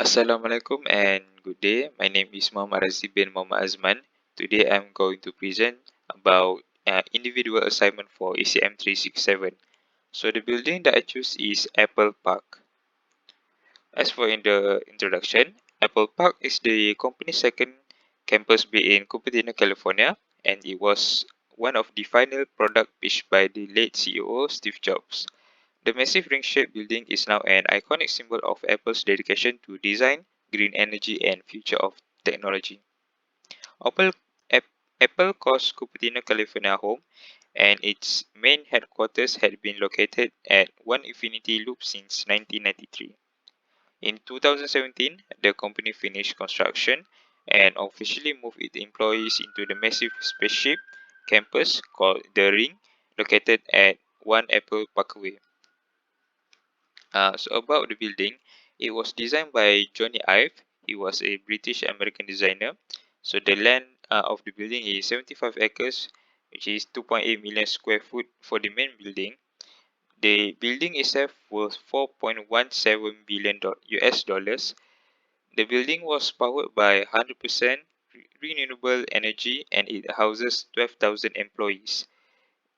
Assalamualaikum and good day. My name is Muhammad Razi bin Muhammad Azman. Today I'm going to present about individual assignment for ECM 367. So the building that I choose is Apple Park. As for in the introduction, Apple Park is the company's second campus based in Cupertino, California, and it was one of the final product pitched by the late CEO Steve Jobs. The massive ring-shaped building is now an iconic symbol of Apple's dedication to design, green energy, and future of technology. Apple, Ap- Apple calls Cupertino, California home, and its main headquarters had been located at One Infinity Loop since 1993. In 2017, the company finished construction and officially moved its employees into the massive spaceship campus called The Ring, located at One Apple Parkway. So about the building, it was designed by Johnny Ive. He was a British American designer. So the land of the building is 75 acres, which is 2.8 million square foot for the main building. The building itself was 4.17 billion US dollars. The building was powered by 100% renewable energy and it houses 12,000 employees.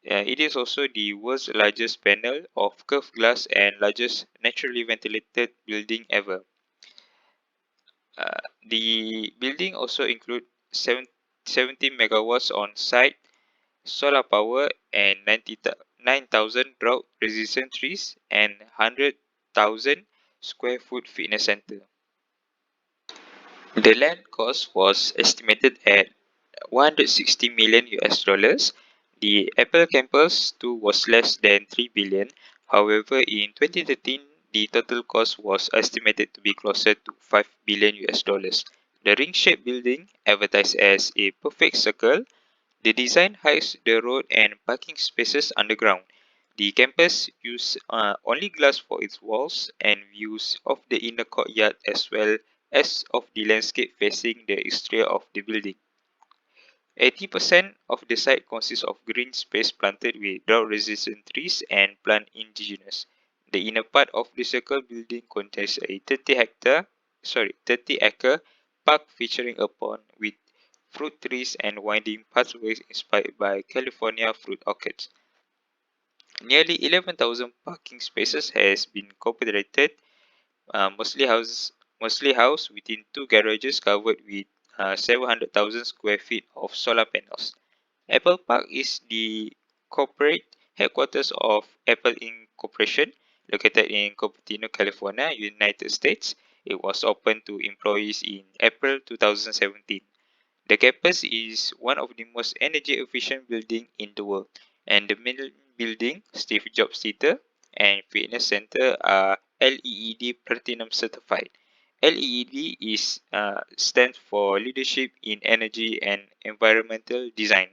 It is also the world's largest panel of curved glass and largest naturally ventilated building ever. The building also includes 70 megawatts on site solar power and 9,000 drought resistant trees and 100,000 square foot fitness center. The land cost was estimated at 160 million US dollars. The Apple campus too was less than 3 billion. However, in 2013, the total cost was estimated to be closer to 5 billion US dollars. The ring-shaped building, advertised as a perfect circle, the design hides the road and parking spaces underground. The campus uses only glass for its walls and views of the inner courtyard as well as of the landscape facing the exterior of the building. 80% of the site consists of green space planted with drought-resistant trees and plant indigenous. The inner part of the circle building contains a 30-acre park featuring a pond with fruit trees and winding pathways inspired by California fruit orchards. Nearly 11,000 parking spaces has been incorporated, mostly housed within two garages covered with 700,000 square feet of solar panels. Apple Park is the corporate headquarters of Apple Inc. Corporation, located in Cupertino, California, United States. It was opened to employees in April 2017. The campus is one of the most energy efficient buildings in the world, and the main building, Steve Jobs Theater, and Fitness Center are LEED Platinum certified. LEED stands for Leadership in Energy and Environmental Design.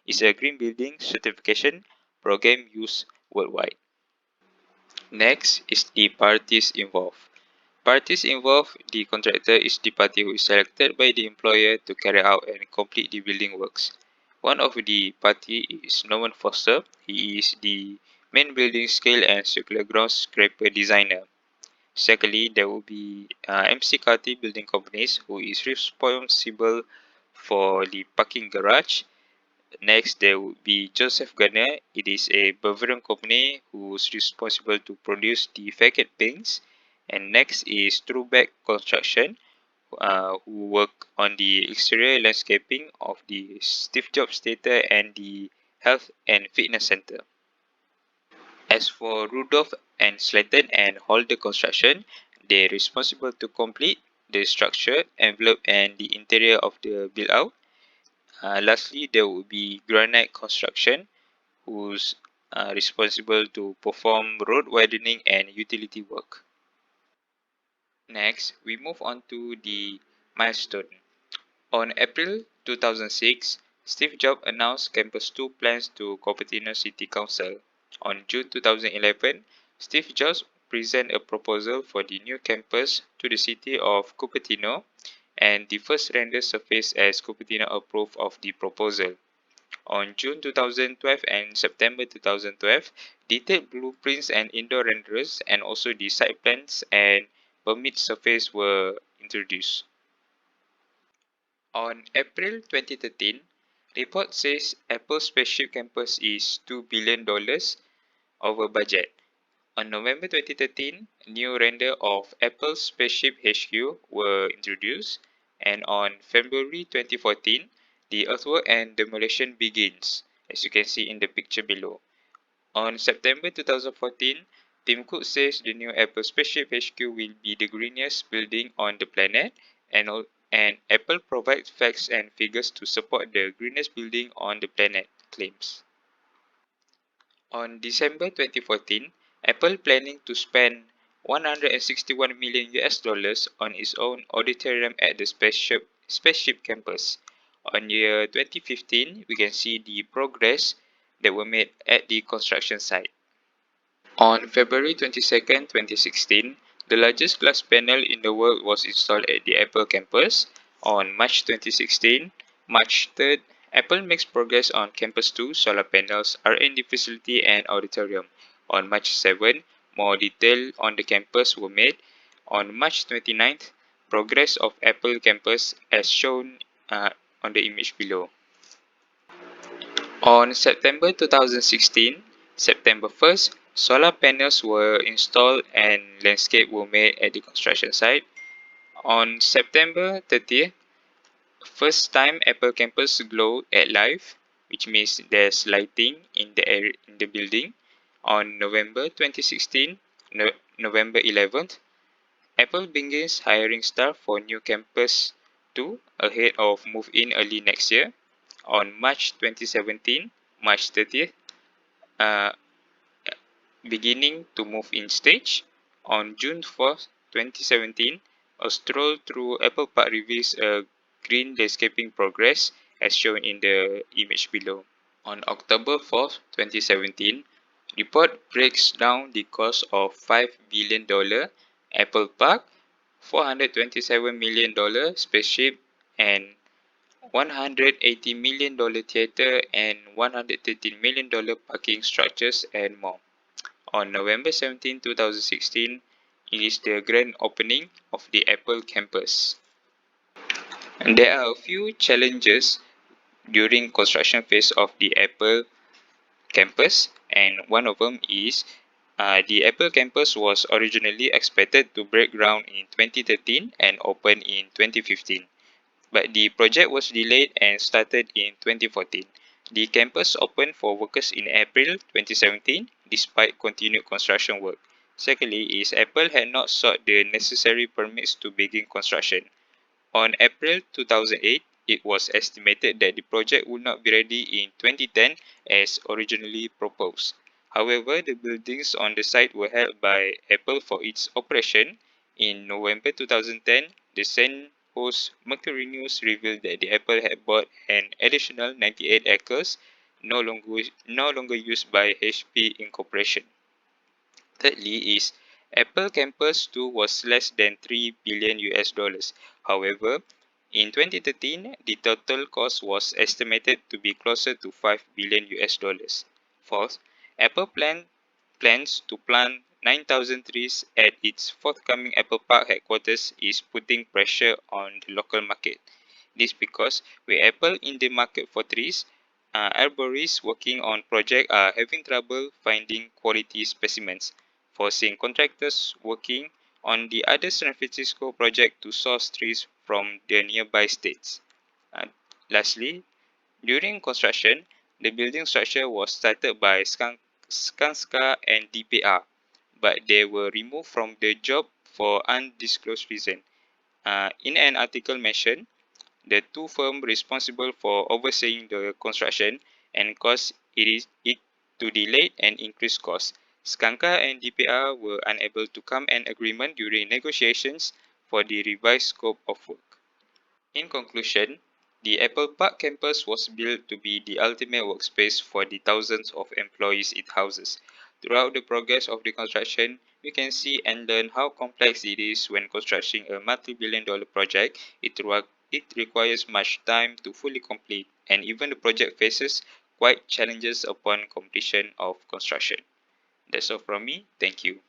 It's a green building certification program used worldwide. Next is the parties involved. Parties involved, the contractor is the party who is selected by the employer to carry out and complete the building works. One of the party is Norman Foster. He is the main building scale and circular ground scraper designer. Secondly, there will be MC Building Companies who is responsible for the parking garage. Next, there would be Joseph Gardner. It is a Bavarian company who's responsible to produce the facade paints. And next is Trueback Construction, who work on the exterior landscaping of the Steve Jobs Theatre and the Health and Fitness Center. As for Rudolph and Slayton and Holder Construction, they're responsible to complete the structure, envelope, and the interior of the build-out. Lastly, there will be Granite Construction, who's responsible to perform road widening and utility work. Next, we move on to the milestone. On April 2006, Steve Jobs announced Campus 2 plans to Cupertino City Council. On June 2011, Steve Jobs presented a proposal for the new campus to the city of Cupertino, and the first render surfaced as Cupertino approved of the proposal. On June 2012 and September 2012, detailed blueprints and indoor renderers and also the site plans and permit surface were introduced. On April 2013, report says Apple Spaceship Campus is $2 billion over budget. On November 2013, a new render of Apple's Spaceship HQ were introduced, and on February 2014, the earthwork and demolition begins, as you can see in the picture below. On September 2014, Tim Cook says the new Apple Spaceship HQ will be the greenest building on the planet, and Apple provides facts and figures to support the greenest building on the planet claims. On December 2014, Apple planning to spend 161 million US dollars on its own auditorium at the spaceship campus. On year 2015, we can see the progress that were made at the construction site. On February 22, 2016, the largest glass panel in the world was installed at the Apple campus. On March 3rd, Apple makes progress on Campus 2 solar panels, R&D facility and auditorium. On March 7, more detail on the campus were made. On March 29th, progress of Apple campus as shown on the image below. On September 2016, September 1st, solar panels were installed and landscape were made at the construction site. On September 30th, first time Apple campus glow at live, which means there's lighting in the building. On November 2016, November 11th, Apple begins hiring staff for new campus 2 ahead of move-in early next year. On March 2017, March 30th, uh, beginning to move in stage. On June 4th, 2017, a stroll through Apple Park reveals a green landscaping progress as shown in the image below. On October 4th, 2017, report breaks down the cost of $5 billion Apple Park, $427 million spaceship, and $180 million theater and $113 million parking structures and more. On November 17, 2016, it is the grand opening of the Apple campus. And there are a few challenges during construction phase of the Apple campus, and one of them is the Apple campus was originally expected to break ground in 2013 and open in 2015. But the project was delayed and started in 2014. The campus opened for workers in April 2017 despite continued construction work. Secondly, is Apple had not sought the necessary permits to begin construction. On April 2008, it was estimated that the project would not be ready in 2010 as originally proposed. However, the buildings on the site were held by Apple for its operation. In November 2010, the San Jose Mercury News revealed that the Apple had bought an additional 98 acres, no longer used by HP Incorporation. Thirdly is Apple Campus 2 was less than 3 billion US dollars. However, in 2013, the total cost was estimated to be closer to 5 billion US dollars. Fourth, Apple plans to plant 9,000 trees at its forthcoming Apple Park headquarters is putting pressure on the local market. This because with Apple in the market for trees, arborists working on project are having trouble finding quality specimens, forcing contractors working on the other San Francisco project to source trees from the nearby states. Uh, Lastly, during construction, the building structure was started by Skanska and DPR, but they were removed from the job for undisclosed reason. In an article mentioned, the two firms responsible for overseeing the construction and caused it to delay and increase costs. Skanka and DPR were unable to come an agreement during negotiations for the revised scope of work. In conclusion, the Apple Park campus was built to be the ultimate workspace for the thousands of employees it houses. Throughout the progress of the construction, we can see and learn how complex it is when constructing a multi-billion-dollar project. It requires much time to fully complete, and even the project faces quite challenges upon completion of construction. That's all from me. Thank you.